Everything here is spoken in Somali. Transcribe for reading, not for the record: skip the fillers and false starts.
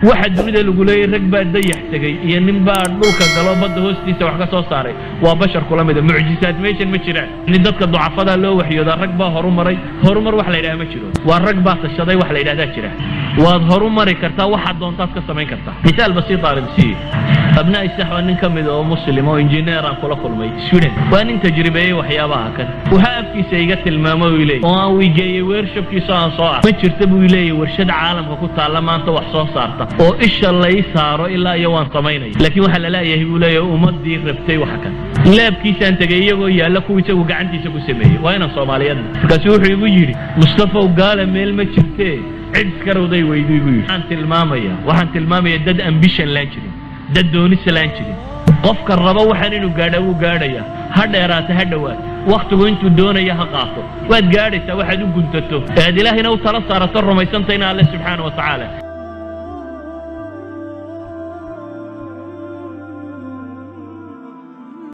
واحد من اللي ركبة ضيح تجي يعني بعد لوكا قالوا بده هوستي سوى حاجة صارت وبشر كلهم ده معجزات ماشي المشرع ندك الضعفاء ده لو وحي ده ركبة هرمر وحلا يلاقي مشرو والركبة الشضي وحلا يلاقي ده شرع وهرمر كرتا واحد دون تاسك سمين كرتا مثال بسيط على المسيح أبناء السحوة نكم إذا مسلم أو إنجنير كل ما يسودن وأن تجربة وحيابها كذا وهابكي سيجت الماما ويلي ويجي ورشب كيسان صاع ما ترتب ويلي ورشد عالم وكنت على ما أنت وحصان صارت oo isha la isaaro ilaa iyo waan sameynay laakiin waxa la leeyahay uu leeyahay ummadii rabtay waxa kan laabkiisa aan tagay iyagoo yaala ku isagu gacantiisa ku sameeyay waa inaan Soomaaliyeed markaas wuxuu igu yiri Mustafa gaala meel ma jirtee cid karowday weydu igu yiri waxaan tilmaamaya dad ambition la jirin dad doonis la jirin qofka raba waxaan inuu gaadho uu gaadhaya ha dheeraata ha dhawaad waqtigu intuu doonaya ha qaato waad gaadhaysaa waxaad u guntato aad ilaahina u tala saarato rumaysantayna Allah subhanahu wa ta'ala